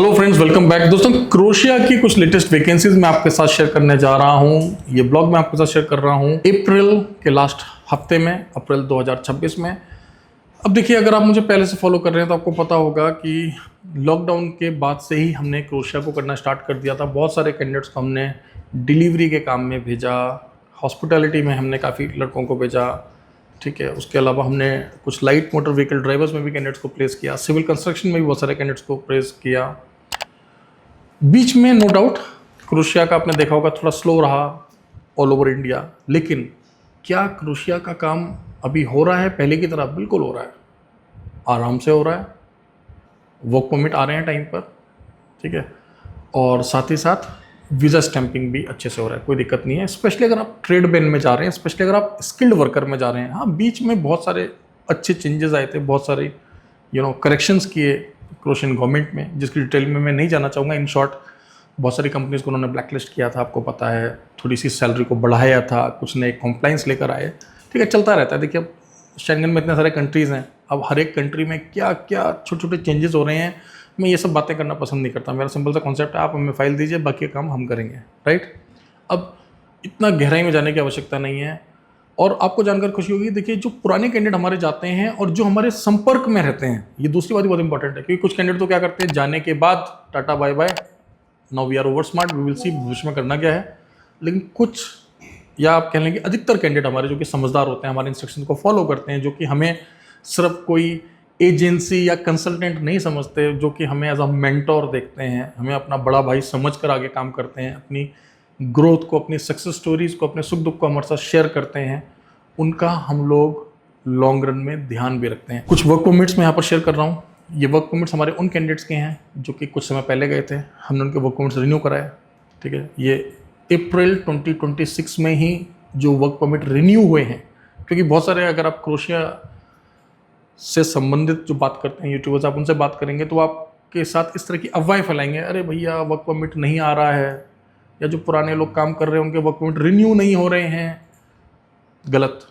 Hello friends, welcome back. दोस्तों, crochet की कुछ लेटेस्ट वैकेंसीज मैं आपके साथ शेयर करने जा रहा हूं। ये ब्लॉग मैं आपके साथ शेयर कर रहा हूं अप्रैल के लास्ट हफ्ते में, अप्रैल 2026 में। अब देखिए, अगर आप मुझे पहले से फॉलो कर रहे हैं तो आपको पता होगा कि लॉकडाउन के बाद से ही हमने क्रोशिया को करना स्टार्ट कर दिया था। बहुत सारे कैंडिडेट्स को हमने डिलीवरी के काम में भेजा, हॉस्पिटैलिटी में हमने काफ़ी लड़कों को भेजा, ठीक है। उसके अलावा हमने कुछ लाइट मोटर व्हीकल ड्राइवर्स में भी कैंडिडेट्स को प्लेस किया, सिविल कंस्ट्रक्शन में भी बहुत सारे कैंडिडेट्स को प्लेस किया। बीच में नो डाउट क्रोशिया का आपने देखा होगा थोड़ा स्लो रहा ऑल ओवर इंडिया, लेकिन क्या क्रोशिया का काम अभी हो रहा है पहले की तरह? बिल्कुल हो रहा है, आराम से हो रहा है। वर्क परमिट आ रहे हैं टाइम पर, ठीक है, और साथ ही साथ वीज़ा स्टैंपिंग भी अच्छे से हो रहा है, कोई दिक्कत नहीं है। स्पेशली अगर आप ट्रेड बेन में जा रहे हैं, स्पेशली अगर आप स्किल्ड वर्कर में जा रहे हैं। हाँ, बीच में बहुत सारे अच्छे चेंजेस आए थे, बहुत सारे करेक्शंस किए क्रोशियन गवर्नमेंट में, जिसकी डिटेल में मैं नहीं जाना चाहूँगा। इन शॉर्ट, बहुत सारी कंपनीज को उन्होंने ब्लैकलिस्ट किया था, आपको पता है। थोड़ी सी सैलरी को बढ़ाया था, कुछ नए कॉम्प्लाइंस लेकर आए, ठीक है, चलता रहता है। देखिए, अब शेंगन में इतने सारे कंट्रीज़ हैं, अब हर एक कंट्री में क्या क्या छोटे छोटे चेंजेस हो रहे हैं। मैं ये सब बातें करना पसंद नहीं करता। मेरा सिंपल सा कॉन्सेप्ट है, आप हमें फाइल दीजिए, बाकी काम हम करेंगे, राइट। अब इतना गहराई में जाने की आवश्यकता नहीं है। और आपको जानकर खुशी होगी, देखिए, जो पुराने कैंडिडेट हमारे जाते हैं और जो हमारे संपर्क में रहते हैं, ये दूसरी बात बहुत इंपॉर्टेंट है। क्योंकि कुछ कैंडिडेट तो क्या करते हैं, जाने के बाद tata bye bye, now we are over smart, we will see भविष्य में करना क्या है। लेकिन कुछ, या आप कह लेंगे अधिकतर कैंडिडेट हमारे जो कि समझदार होते हैं, हमारे इंस्ट्रक्शन को फॉलो करते हैं, जो कि हमें सिर्फ कोई एजेंसी या कंसल्टेंट नहीं समझते, जो कि हमें एज अ मेंटोर देखते हैं, हमें अपना बड़ा भाई समझ कर आगे काम करते हैं, अपनी ग्रोथ को, अपनी सक्सेस स्टोरीज को, अपने सुख दुख को हमारे साथ शेयर करते हैं, उनका हम लोग लॉन्ग रन में ध्यान भी रखते हैं। कुछ वर्क परमिट्स मैं यहाँ पर शेयर कर रहा हूँ। ये वर्क परमिट्स हमारे उन कैंडिडेट्स के हैं जो कि कुछ समय पहले गए थे, हमने उनके वर्क परमिट्स रिन्यू कराए, ठीक है। ये अप्रैल 2026 में ही जो वर्क परमिट रिन्यू हुए हैं, क्योंकि बहुत सारे, अगर आप क्रोशिया से संबंधित जो बात करते हैं यूट्यूबर्स, आप उनसे बात करेंगे तो आपके साथ इस तरह की अफवाहें फैलाएंगे, अरे भैया वर्क परमिट नहीं आ रहा है, या जो पुराने लोग काम कर रहे हैं उनके वर्क परमिट रिन्यू नहीं हो रहे हैं। गलत।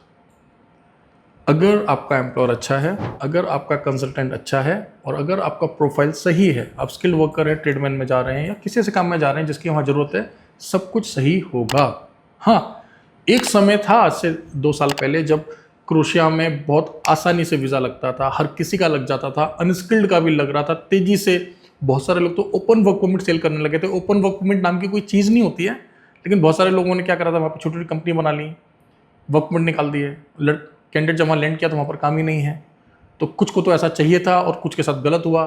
अगर आपका एम्प्लॉयर अच्छा है, अगर आपका कंसल्टेंट अच्छा है, और अगर आपका प्रोफाइल सही है, आप स्किल वर्कर है, ट्रेडमैन में जा रहे हैं या किसी से काम में जा रहे हैं जिसकी वहाँ ज़रूरत है, सब कुछ सही होगा। हाँ, एक समय था आज से 2 साल पहले जब क्रोशिया में बहुत आसानी से वीज़ा लगता था, हर किसी का लग जाता था, अनस्किल्ड का भी लग रहा था तेज़ी से। बहुत सारे लोग तो ओपन वर्क परमिट सेल करने लगे थे। ओपन वर्क परमिट नाम की कोई चीज़ नहीं होती है, लेकिन बहुत सारे लोगों ने क्या करा था, वहाँ पर छोटी छोटी कंपनी बना ली, वर्क परमिट निकाल दिए। कैंडिडेट जब वहाँ लैंड किया तो वहाँ पर काम ही नहीं है। तो कुछ को तो ऐसा चाहिए था और कुछ के साथ गलत हुआ।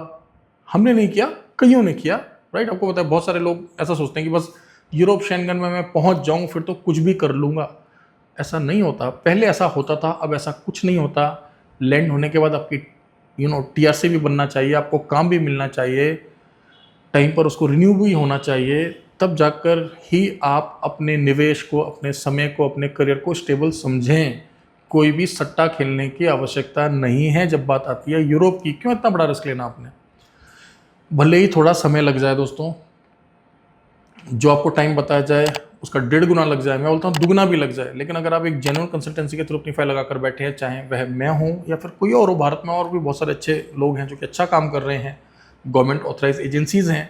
हमने नहीं किया, कईयों ने किया, राइट। आपको पता है, बहुत सारे लोग ऐसा सोचते हैं कि बस यूरोप शेंगन में मैं पहुँच जाऊँ फिर तो कुछ भी कर लूँगा। ऐसा नहीं होता। पहले ऐसा होता था, अब ऐसा कुछ नहीं होता। लैंड होने के बाद आपकी टीआरसी भी बनना चाहिए, आपको काम भी मिलना चाहिए, टाइम पर उसको रिन्यू भी होना चाहिए, तब जाकर ही आप अपने निवेश को, अपने समय को, अपने करियर को स्टेबल समझें। कोई भी सट्टा खेलने की आवश्यकता नहीं है। जब बात आती है यूरोप की, क्यों इतना बड़ा रिस्क लेना आपने? भले ही थोड़ा समय लग जाए दोस्तों, जो आपको टाइम बताया जाए उसका 1.5 गुना लग जाए, मैं बोलता हूँ दुगना भी लग जाए, लेकिन अगर आप एक जेन्युइन कंसल्टेंसी के थ्रू अपनी फाइल लगाकर बैठे हैं, चाहे वह मैं हूँ या फिर कोई और हो, भारत में और भी बहुत सारे अच्छे लोग हैं जो कि अच्छा काम कर रहे हैं, गवर्नमेंट ऑथराइज एजेंसीज हैं।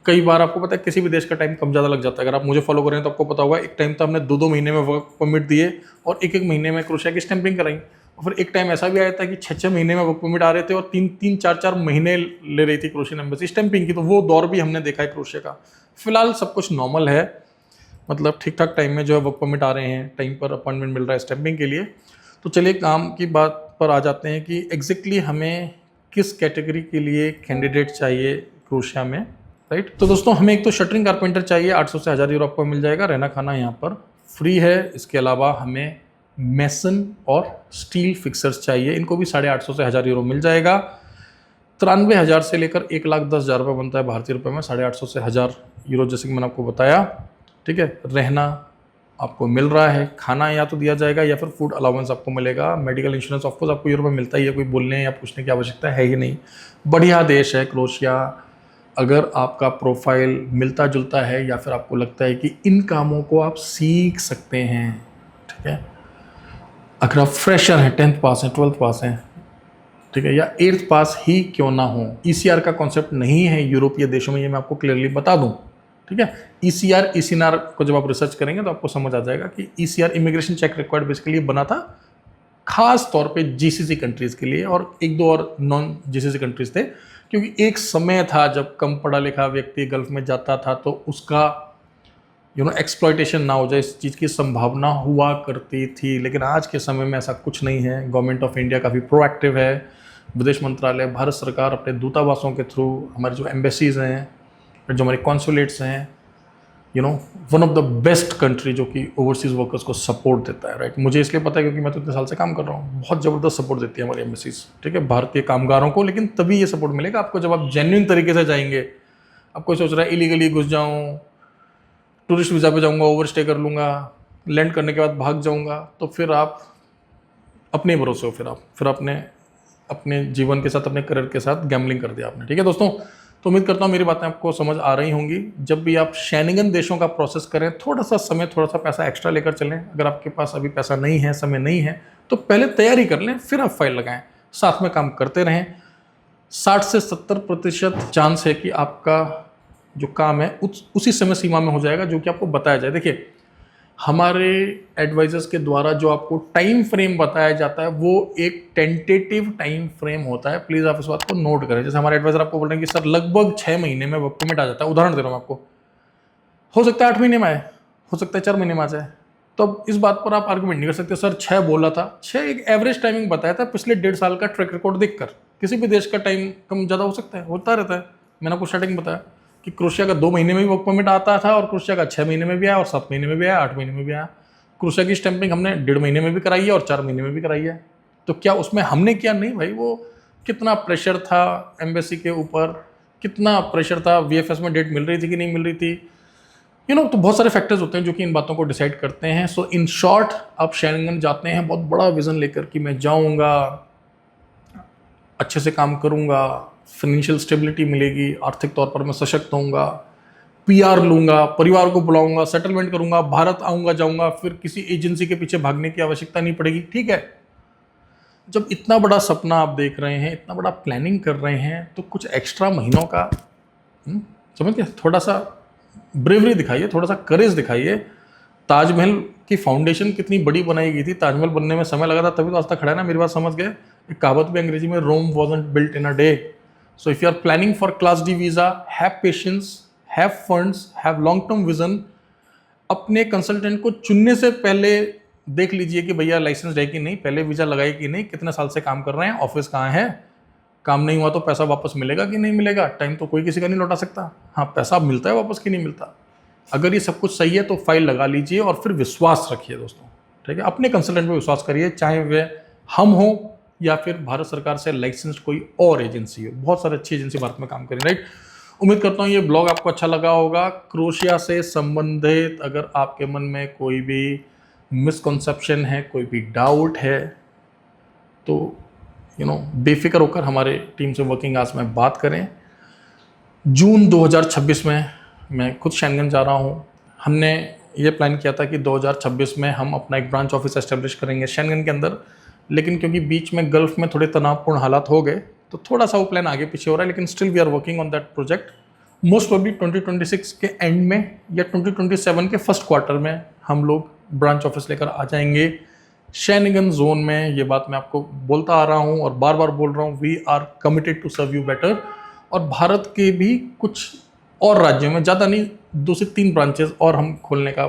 कई बार आपको पता है किसी भी देश का टाइम कम ज़्यादा लग जाता है। अगर आप मुझे फॉलो करें तो आपको पता होगा, एक टाइम था हमने 2-2 महीने में वर्क परमिट दिए और 1-1 महीने में क्रोशिया की स्टैंपिंग कराई। और फिर एक टाइम ऐसा भी आया था कि 6-6 महीने में वर्क परमिट आ रहे थे और 3-3, 4-4 महीने ले रही थी क्रोशियन एम्बेसी स्टैंपिंग की। तो वो दौर भी हमने देखा है क्रोशिया का। फिलहाल सब कुछ नॉर्मल है, मतलब ठीक ठाक टाइम में जो है वर्क परमिट आ रहे हैं, टाइम पर अपॉइंटमेंट मिल रहा है स्टैंपिंग के लिए। तो चलिए काम की बात पर आ जाते हैं कि एग्जैक्टली हमें किस कैटेगरी के लिए कैंडिडेट चाहिए क्रोशिया में, राइट। तो दोस्तों, हमें एक तो शटरिंग कारपेंटर चाहिए, 800 से 1000 यूरो आपको मिल जाएगा, रहना खाना यहाँ पर फ्री है। इसके अलावा हमें मेसन और स्टील फिक्सर्स चाहिए, इनको भी 850 से 1000 यूरो मिल जाएगा। 93,000 से लेकर 1,10,000 रुपये बनता है भारतीय रुपये में, 850 से 1000 यूरो, जैसे कि मैंने आपको बताया, ठीक है। रहना आपको मिल रहा है, खाना या तो दिया जाएगा या फिर फूड अलाउंस आपको मिलेगा। मेडिकल इंश्योरेंस ऑफकोर्स आपको यूरोप में मिलता ही है, कोई बोलने या पूछने की आवश्यकता है ही नहीं। बढ़िया देश है क्रोशिया। अगर आपका प्रोफाइल मिलता जुलता है या फिर आपको लगता है कि इन कामों को आप सीख सकते हैं, ठीक है, अगर आप फ्रेशर हैं, 10th पास हैं, 12th पास हैं, ठीक है, या 8th पास ही क्यों ना हो। ECR का कॉन्सेप्ट नहीं है यूरोपीय देशों में, ये मैं आपको क्लियरली बता दूं। ठीक है, ECR ECNR को जब आप रिसर्च करेंगे तो आपको समझ आ जाएगा कि ECR immigration check required basically बना था खास तौर पे GCC कंट्रीज के लिए, और एक दो और नॉन GCC कंट्रीज थे, क्योंकि एक समय था जब कम पढ़ा लिखा व्यक्ति गल्फ में जाता था तो उसका एक्सप्लॉयटेशन ना हो जाए, इस चीज़ की संभावना हुआ करती थी। लेकिन आज के समय में ऐसा कुछ नहीं है। गवर्नमेंट ऑफ इंडिया काफ़ी प्रोएक्टिव है, विदेश मंत्रालय, भारत सरकार अपने दूतावासों के थ्रू, हमारे जो एम्बेसीज हैं, जो हमारे कॉन्सुलेट्स हैं, one of the best country जो कि ओवरसीज़ वर्कर्स को सपोर्ट देता है, राइट। मुझे इसलिए पता है क्योंकि मैं तो इतने साल से काम कर रहा हूँ। बहुत ज़बरदस्त सपोर्ट देती है हमारी एम्बेसीज, ठीक है, भारतीय कामगारों को। लेकिन तभी ये सपोर्ट मिलेगा आपको जब आप जेन्युइन तरीके से जाएंगे। आप कोई सोच रहा है इलीगली घुस जाऊँ, टूरिस्ट वीज़ा पे जाऊँगा, ओवर स्टे कर लूँगा, लैंड करने के बाद भाग जाऊँगा, तो फिर आप अपने भरोसे हो, फिर आपने अपने जीवन के साथ, अपने करियर के साथ गैम्बलिंग कर दिया आपने। ठीक है दोस्तों, तो उम्मीद करता हूँ मेरी बातें आपको समझ आ रही होंगी। जब भी आप शेंगन देशों का प्रोसेस करें, थोड़ा सा समय, थोड़ा सा पैसा एक्स्ट्रा लेकर चलें। अगर आपके पास अभी पैसा नहीं है, समय नहीं है, तो पहले तैयारी कर लें, फिर आप फाइल लगाएं, साथ में काम करते रहें। 60 से 70% चांस है कि आपका जो काम है उसी समय सीमा में हो जाएगा जो कि आपको बताया जाए। देखिए, हमारे एडवाइजर्स के द्वारा जो आपको टाइम फ्रेम बताया जाता है वो एक टेंटेटिव टाइम फ्रेम होता है। प्लीज़ आप इस बात को नोट करें। जैसे हमारे एडवाइजर आपको बोल रहे हैं कि सर लगभग 6 महीने में वर्क परमिट आ जाता है, उदाहरण दे रहा हूँ आपको, हो सकता है 8 महीने में आए, हो सकता है 4 महीने में आ जाए। तो अब इस बात पर आप आर्गुमेंट नहीं कर सकते सर 6 बोला था। 6 एक एवरेज टाइमिंग बताया था पिछले 1.5 साल का ट्रैक रिकॉर्ड देखकर। किसी भी देश का टाइम कम ज़्यादा हो सकता है, होता रहता है। मैंने आपको स्टार्टिंग बताया कि क्रोशिया का 2 महीने में भी वर्क परमिट आता था, और क्रोशिया का 6 महीने में भी आया, और 7 महीने में भी आया, 8 महीने में भी आया। क्रोशिया की स्टैंपिंग हमने 1.5 महीने में भी कराई है और 4 महीने में भी कराई है। तो क्या उसमें हमने किया? नहीं भाई, वो कितना प्रेशर था एम्बेसी के ऊपर, कितना प्रेशर था, VFS में डेट मिल रही थी कि नहीं मिल रही थी, तो बहुत सारे फैक्टर्स होते हैं जो कि इन बातों को डिसाइड करते हैं। सो इन शॉर्ट, आप शेंगन जाते हैं बहुत बड़ा विजन लेकर कि मैं जाऊंगा, अच्छे से काम करूंगा, फाइनेंशियल स्टेबिलिटी मिलेगी, आर्थिक तौर पर मैं सशक्त होऊंगा, PR लूंगा, परिवार को बुलाऊंगा, सेटलमेंट करूंगा, भारत आऊंगा जाऊंगा, फिर किसी एजेंसी के पीछे भागने की आवश्यकता नहीं पड़ेगी। ठीक है, जब इतना बड़ा सपना आप देख रहे हैं, इतना बड़ा प्लानिंग कर रहे हैं, तो कुछ एक्स्ट्रा महीनों का समझ गए, थोड़ा सा ब्रेवरी दिखाइए, थोड़ा सा करेज दिखाइए। ताजमहल की फाउंडेशन कितनी बड़ी बनाई गई थी, ताजमहल बनने में समय लगा था, तभी तो आज तक खड़ा है ना। मेरी बात समझ गए। एक कहावत भी अंग्रेजी में, Rome wasn't built in a day. So if you are planning for class D visa, have patience, have funds, have long term vision. अपने कंसल्टेंट को चुनने से पहले देख लीजिए कि भैया लाइसेंस है कि नहीं, पहले वीज़ा लगाए कि नहीं, कितने साल से काम कर रहे हैं, ऑफिस कहाँ है, काम नहीं हुआ तो पैसा वापस मिलेगा कि नहीं मिलेगा। टाइम तो कोई किसी का नहीं लौटा सकता। हाँ, पैसा मिलता है वापस कि नहीं मिलता। अगर ये सब कुछ सही है तो फाइल लगा लीजिए और फिर विश्वास रखिए दोस्तों। ठीक है, अपने कंसल्टेंट पे विश्वास करिए, चाहे वे हम हो या फिर भारत सरकार से लाइसेंस्ड कोई और एजेंसी हो। बहुत सारी अच्छी एजेंसी भारत में काम करें, राइट। उम्मीद करता हूँ ये ब्लॉग आपको अच्छा लगा होगा। क्रोशिया से संबंधित अगर आपके मन में कोई भी मिसकॉन्सेप्शन है, कोई भी डाउट है, तो बेफिक्र होकर हमारे टीम से वर्किंग आवर्स में बात करें। जून 2026 में मैं खुद शेंगन जा रहा हूँ। हमने ये प्लान किया था कि 2026 में हम अपना एक ब्रांच ऑफिस एस्टेब्लिश करेंगे शेंगन के अंदर, लेकिन क्योंकि बीच में गल्फ में थोड़े तनावपूर्ण हालात हो गए तो थोड़ा सा वो प्लान आगे पीछे हो रहा है। लेकिन still we are working on that project. Most probably 2026 के एंड में या 2027 के फर्स्ट क्वार्टर में हम लोग ब्रांच ऑफिस लेकर आ जाएंगे शेंगन जोन में। ये बात मैं आपको बोलता आ रहा हूँ और बार बार बोल रहा हूँ, we are committed to serve you better. और भारत के भी कुछ और राज्यों में, ज़्यादा नहीं, 2 से 3 ब्रांचेस और हम खोलने का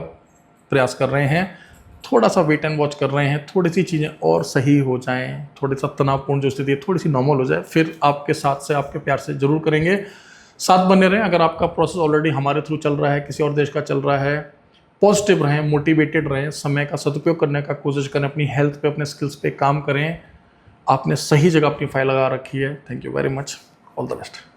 प्रयास कर रहे हैं। थोड़ा सा वेट एंड वॉच कर रहे हैं, थोड़ी सी चीज़ें और सही हो जाएं, थोड़ी सा तनावपूर्ण जो स्थिति है थोड़ी सी नॉर्मल हो जाए, फिर आपके साथ से, आपके प्यार से जरूर करेंगे। साथ बने रहें। अगर आपका प्रोसेस ऑलरेडी हमारे थ्रू चल रहा है, किसी और देश का चल रहा है, पॉजिटिव रहें, मोटिवेटेड रहें, समय का सदुपयोग करने का कोशिश करें, अपनी हेल्थ पे, अपने स्किल्स पे काम करें। आपने सही जगह अपनी फाइल लगा रखी है। Thank you very much, all the best.